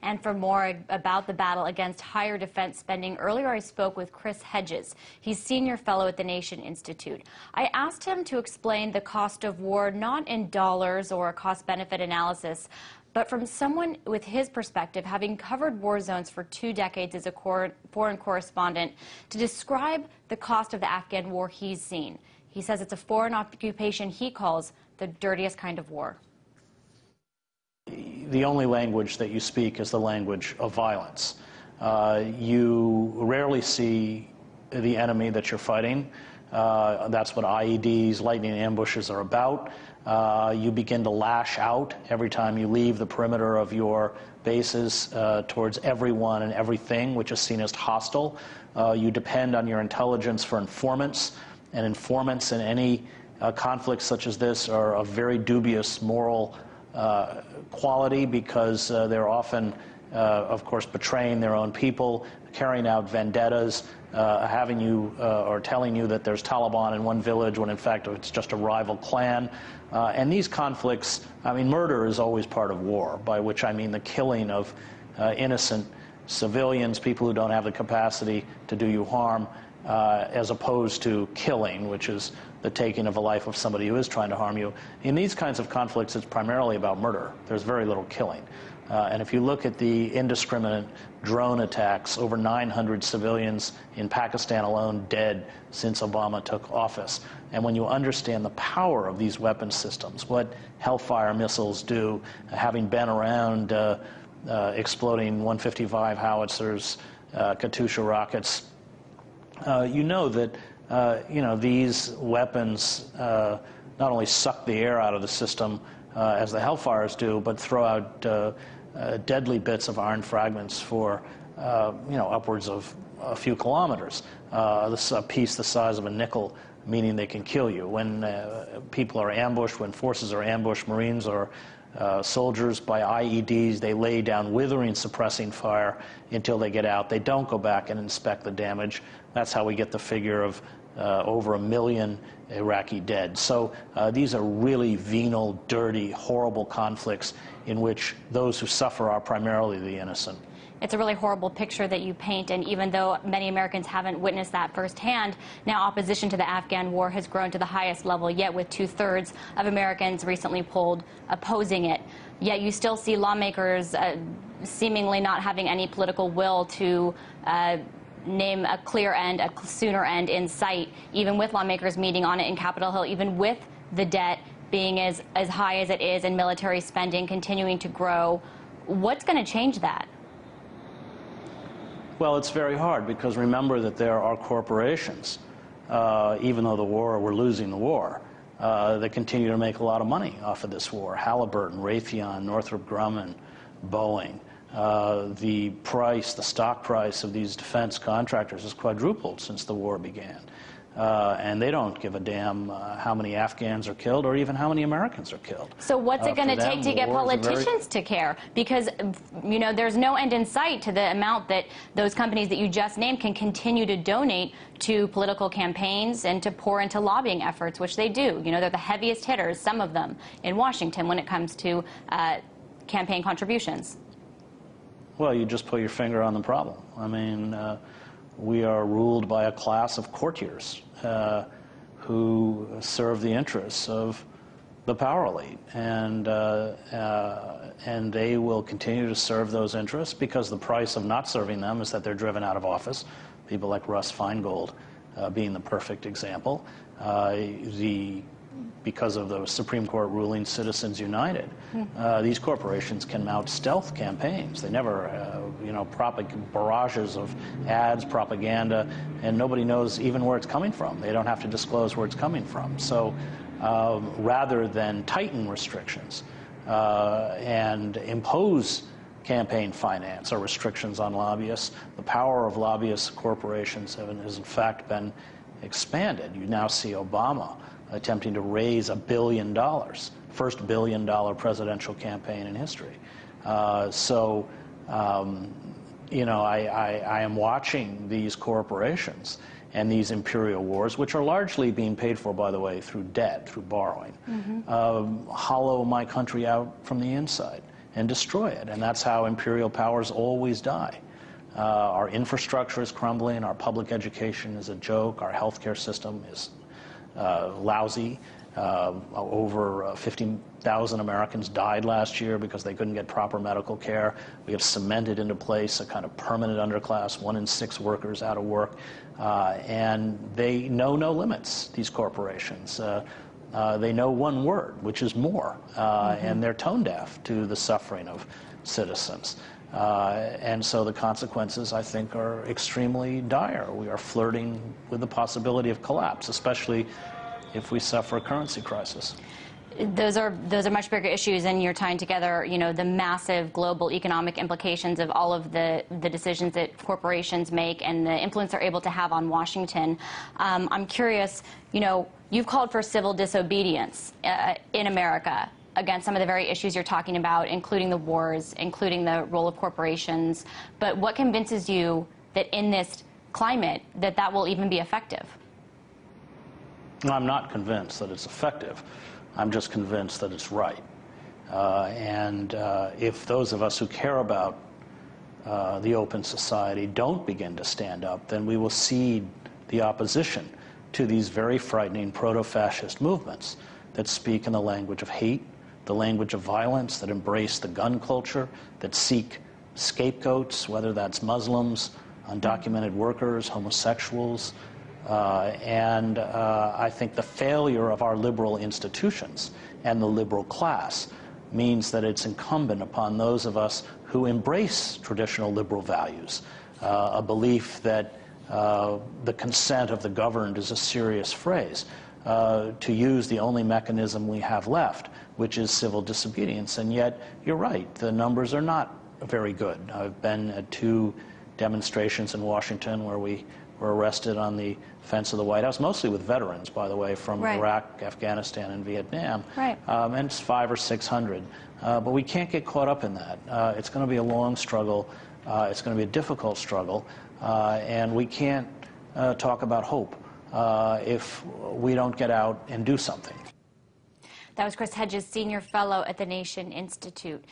And for more about the battle against higher defense spending, earlier I spoke with Hedges. He's senior fellow at the Nation Institute. I asked him to explain the cost of war not in dollars or a cost-benefit analysis, but from someone with his perspective, having covered war zones for 2 decades as a foreign correspondent, to describe the cost of the Afghan war he's seen. He says it's a foreign occupation he calls the dirtiest kind of war. The only language that you speak is the language of violence. You rarely see the enemy that you're fighting. That's what IEDs, lightning ambushes are about. You begin to lash out every time you leave the perimeter of your bases towards everyone and everything which is seen as hostile. You depend on your intelligence for informants, and informants in any conflict such as this are of very dubious moral quality, because they're often, of course, betraying their own people, carrying out vendettas, having you or telling you that there's Taliban in one village when in fact it's just a rival clan. And these conflicts, I mean, murder is always part of war, by which I mean the killing of innocent civilians, people who don't have the capacity to do you harm, as opposed to killing, which is the taking of a life of somebody who is trying to harm you. In these kinds of conflicts, it's primarily about murder. There's very little killing. And if you look at the indiscriminate drone attacks, over 900 civilians in Pakistan alone dead since Obama took office. And when you understand the power of these weapon systems, what Hellfire missiles do, having been around exploding 155 howitzers, Katyusha rockets, you know that these weapons not only suck the air out of the system as the Hellfires do, but throw out deadly bits of iron fragments for upwards of a few kilometers. This is a piece the size of a nickel, meaning they can kill you. When people are ambushed, when forces are ambushed, Marines or soldiers by IEDs, they lay down withering, suppressing fire until they get out. They don't go back and inspect the damage. That's how we get the figure of over 1 million Iraqi dead. So these are really venal, dirty, horrible conflicts in which those who suffer are primarily the innocent. It's a really horrible picture that you paint, and even though many Americans haven't witnessed that firsthand, now opposition to the Afghan war has grown to the highest level yet, with 2/3 of Americans recently polled opposing it. Yet you still see lawmakers seemingly not having any political will to name a clear end, a sooner end in sight, even with lawmakers meeting on it in Capitol Hill, even with the debt being as high as it is and military spending continuing to grow. What's going to change that? Well, it's very hard, because remember that there are corporations, even though we're losing the war, that continue to make a lot of money off of this war. Halliburton, Raytheon, Northrop Grumman, Boeing. The stock price of these defense contractors has quadrupled since the war began. And they don't give a damn how many Afghans are killed or even how many Americans are killed. So what's it going to take to get politicians to care? Because, there's no end in sight to the amount that those companies that you just named can continue to donate to political campaigns and to pour into lobbying efforts, which they do. They're the heaviest hitters, some of them, in Washington when it comes to campaign contributions. Well, you just put your finger on the problem. I mean, we are ruled by a class of courtiers who serve the interests of the power elite, and they will continue to serve those interests, because the price of not serving them is that they're driven out of office. People like Russ Feingold being the perfect example. Because of the Supreme Court ruling Citizens United, these corporations can mount stealth campaigns. They never, barrages of ads, propaganda, and nobody knows even where it's coming from. They don't have to disclose where it's coming from. So rather than tighten restrictions and impose campaign finance or restrictions on lobbyists, the power of lobbyist corporations has in fact been expanded. You now see Obama attempting to raise $1 billion, first $1 billion presidential campaign in history. I am watching these corporations and these imperial wars, which are largely being paid for, by the way, through debt, through borrowing, hollow my country out from the inside. and destroy it. And that's how imperial powers always die. Our infrastructure is crumbling, our public education is a joke, our healthcare system is lousy. Over 50,000 Americans died last year because they couldn't get proper medical care. We have cemented into place a kind of permanent underclass, 1 in 6 workers out of work. And they know no limits, these corporations. They know one word, which is more, and they're tone deaf to the suffering of citizens. And so the consequences, I think, are extremely dire. We are flirting with the possibility of collapse, especially if we suffer a currency crisis. Those are much bigger issues, and you're tying together, you know, the massive global economic implications of all of the decisions that corporations make and the influence they're able to have on Washington. I'm curious, you know, you've called for civil disobedience in America against some of the very issues you're talking about, including the wars, including the role of corporations. But what convinces you that in this climate that will even be effective? I'm not convinced that it's effective. I'm just convinced that it's right. If those of us who care about the open society don't begin to stand up, then we will cede the opposition to these very frightening proto-fascist movements that speak in the language of hate, the language of violence, that embrace the gun culture, that seek scapegoats, whether that's Muslims, undocumented workers, homosexuals. I think the failure of our liberal institutions and the liberal class means that it's incumbent upon those of us who embrace traditional liberal values, a belief that the consent of the governed is a serious phrase, to use the only mechanism we have left, which is civil disobedience. And yet, you're right, the numbers are not very good. I've been at 2 demonstrations in Washington where we were arrested on the fence of the White House, mostly with veterans, by the way, from Iraq, Afghanistan, and Vietnam. And it's 500 or 600. But we can't get caught up in that. It's going to be a long struggle. It's going to be a difficult struggle. And we can't talk about hope if we don't get out and do something. That was Hedges, Senior Fellow at the Nation Institute.